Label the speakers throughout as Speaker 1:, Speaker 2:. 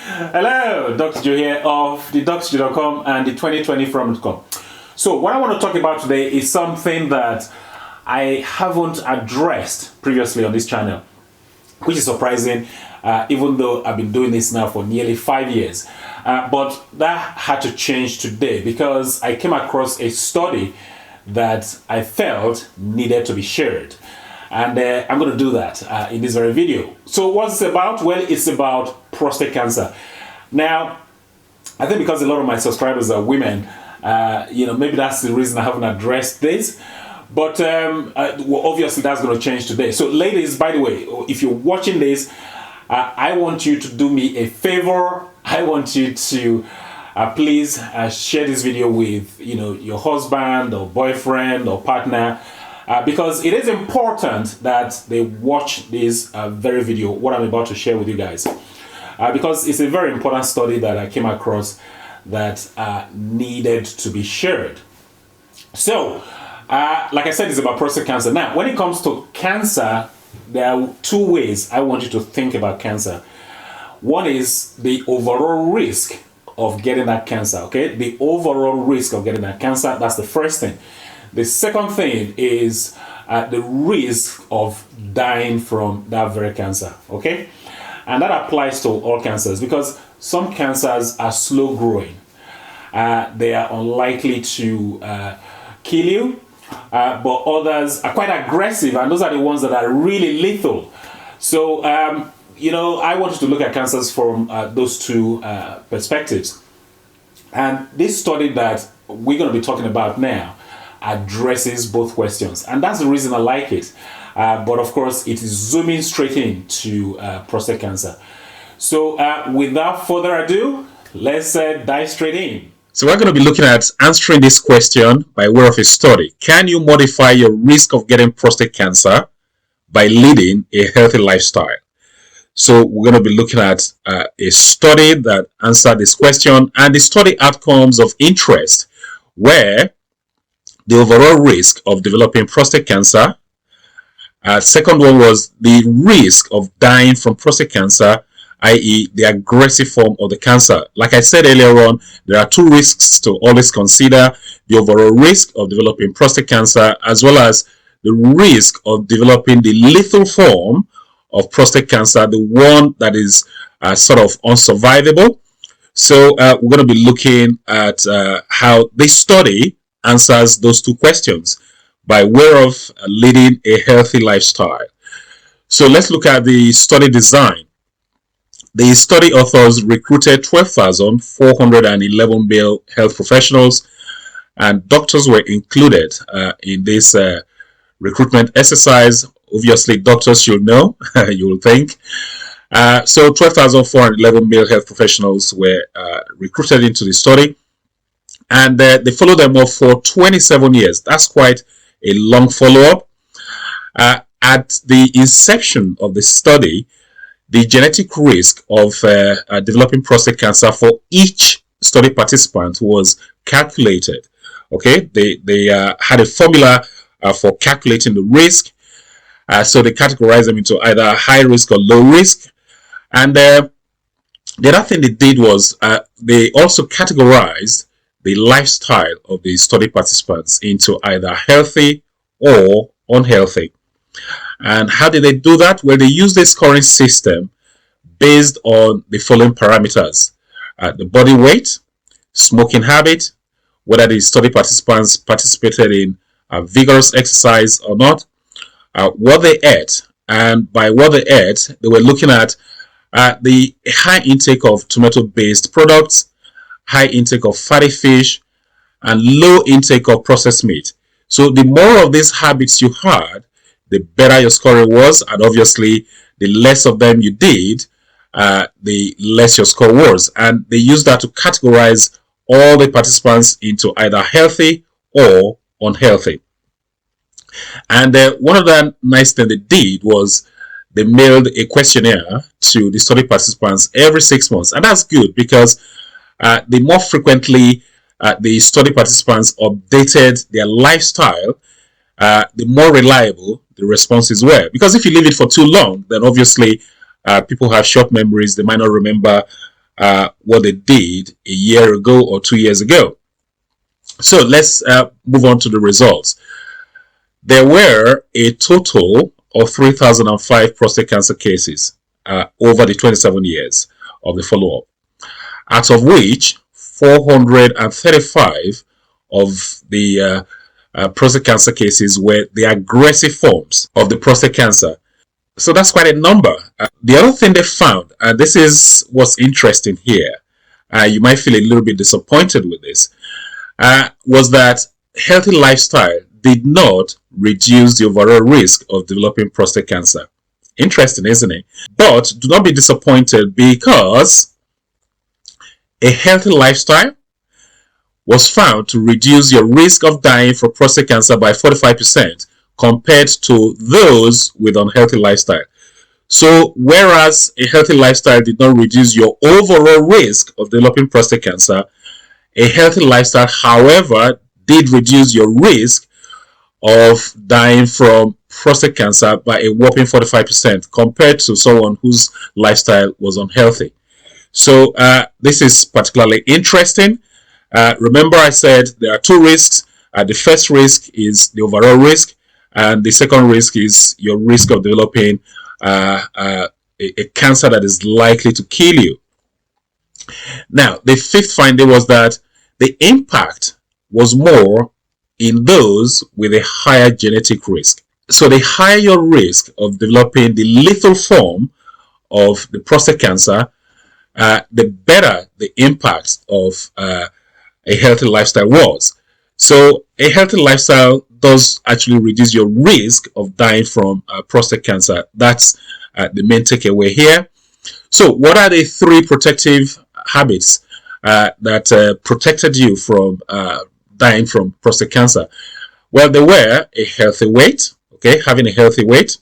Speaker 1: Hello, Dr. Joe here of the drjoe.com and the 2020 from.com. So what I want to talk about today is something that I haven't addressed previously on this channel, which is surprising, even though I've been doing this now for nearly 5 years. But that had to change today because I came across a study that I felt needed to be shared. And I'm going to do that in this very video. So what's it about? Well, it's about prostate cancer. Now, I think because a lot of my subscribers are women, maybe that's the reason I haven't addressed this. But well, obviously that's going to change today. So ladies, by the way, if you're watching this, I want you to do me a favor. I want you to please share this video with your husband or boyfriend or partner. Because it is important that they watch this very video, what I'm about to share with you guys. Because it's a very important study that I came across that needed to be shared. So, like I said, it's about prostate cancer. Now, when it comes to cancer, there are two ways I want you to think about cancer. One is the overall risk of getting that cancer, okay? The overall risk of getting that cancer, that's the first thing. The second thing is the risk of dying from that very cancer, okay? And that applies to all cancers because some cancers are slow growing. They are unlikely to kill you, but others are quite aggressive, and those are the ones that are really lethal. So, I wanted to look at cancers from those two perspectives. And this study that we're going to be talking about now addresses both questions, and that's the reason I like it. But of course, it is zooming straight into prostate cancer. So without further ado, let's dive straight in.
Speaker 2: So we're going to be looking at answering this question by way of a study. Can you modify your risk of getting prostate cancer by leading a healthy lifestyle? So we're going to be looking at a study that answered this question and the study outcomes of interest, where the overall risk of developing prostate cancer. Second one was the risk of dying from prostate cancer, i.e. the aggressive form of the cancer. Like I said earlier on, there are two risks to always consider: the overall risk of developing prostate cancer, as well as the risk of developing the lethal form of prostate cancer, the one that is sort of unsurvivable. So we're going to be looking at how this study answers those two questions by way of leading a healthy lifestyle. So let's look at the study design. The study authors recruited 12,411 male health professionals, and doctors were included in this recruitment exercise. Obviously, doctors should know, you will think. So 12,411 male health professionals were recruited into the study. And they followed them up for 27 years. That's quite a long follow-up. At the inception of the study, the genetic risk of developing prostate cancer for each study participant was calculated. Okay, they had a formula for calculating the risk. So they categorized them into either high risk or low risk. And the other thing they did was they also categorized the lifestyle of the study participants into either healthy or unhealthy. And how did they do that? Well, they used a scoring system based on the following parameters: the body weight, smoking habit, whether the study participants participated in vigorous exercise or not, what they ate. And by what they ate, they were looking at the high intake of tomato-based products, high intake of fatty fish, and low intake of processed meat. So the more of these habits you had, the better your scoring was, and obviously the less of them you did, the less your score was. And they used that to categorize all the participants into either healthy or unhealthy. And one of the nice things they did was they mailed a questionnaire to the study participants every 6 months. And that's good because the more frequently the study participants updated their lifestyle, the more reliable the responses were. Because if you leave it for too long, then obviously people have short memories. They might not remember what they did a year ago or 2 years ago. So let's move on to the results. There were a total of 3,005 prostate cancer cases over the 27 years of the follow-up, out of which 435 of the prostate cancer cases were the aggressive forms of the prostate cancer. So that's quite a number. The other thing they found, and this is what's interesting here, you might feel a little bit disappointed with this, was that healthy lifestyle did not reduce the overall risk of developing prostate cancer. Interesting, isn't it? But do not be disappointed, because a healthy lifestyle was found to reduce your risk of dying from prostate cancer by 45% compared to those with unhealthy lifestyle. So whereas a healthy lifestyle did not reduce your overall risk of developing prostate cancer, a healthy lifestyle, however, did reduce your risk of dying from prostate cancer by a whopping 45% compared to someone whose lifestyle was unhealthy. So this is particularly interesting. Remember, I said there are two risks. The first risk is the overall risk, and the second risk is your risk of developing a cancer that is likely to kill you. Now, the fifth finding was that the impact was more in those with a higher genetic risk. So the higher your risk of developing the lethal form of the prostate cancer, the better the impact of a healthy lifestyle was. So a healthy lifestyle does actually reduce your risk of dying from prostate cancer. That's the main takeaway here. So what are the three protective habits that protected you from dying from prostate cancer? Well, they were a healthy weight, okay, having a healthy weight.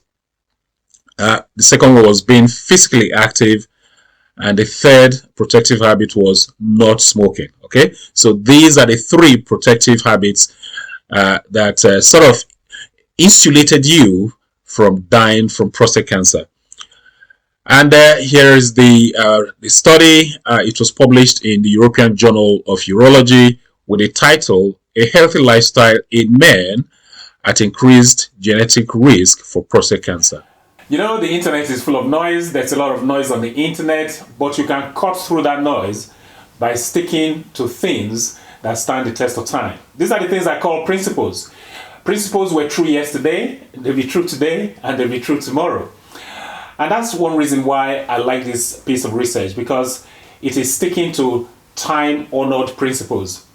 Speaker 2: The second one was being physically active. And the third protective habit was not smoking. Okay, so these are the three protective habits that sort of insulated you from dying from prostate cancer. And here is the study. It was published in the European Journal of Urology with the title, "A Healthy Lifestyle in Men at Increased Genetic Risk for Prostate Cancer."
Speaker 1: You know, the internet is full of noise. There's a lot of noise on the internet, but you can cut through that noise by sticking to things that stand the test of time. These are the things I call principles. Principles were true yesterday, they'll be true today, and they'll be true tomorrow. And that's one reason why I like this piece of research, because it is sticking to time-honored principles.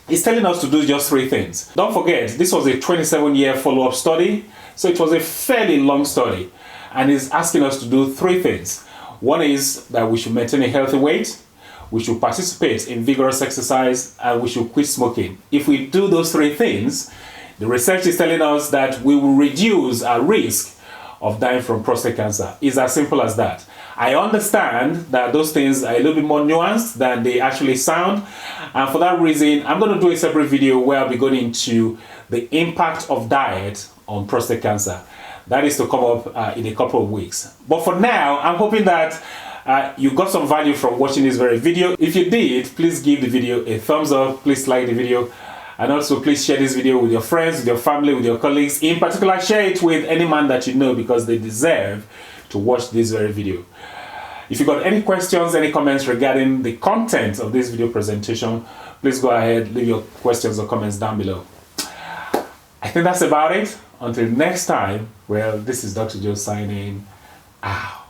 Speaker 1: It's telling us to do just three things. Don't forget, this was a 27-year follow-up study, so it was a fairly long study, and it's asking us to do three things. One is that we should maintain a healthy weight, we should participate in vigorous exercise, and we should quit smoking. If we do those three things, the research is telling us that we will reduce our risk of dying from prostate cancer. It's as simple as that. I understand that those things are a little bit more nuanced than they actually sound, and for that reason I'm going to do a separate video where I'll be going into the impact of diet on prostate cancer. That is to come up in a couple of weeks. But for now, I'm hoping that you got some value from watching this very video. If you did, please give the video a thumbs up, please like the video, and also please share this video with your friends, with your family, with your colleagues. In particular, share it with any man that you know, because they deserve to watch this very video. If you got any questions, any comments regarding the content of this video presentation, please go ahead, leave your questions or comments down below. I think that's about it. Until next time, well, this is Dr. Joe signing out.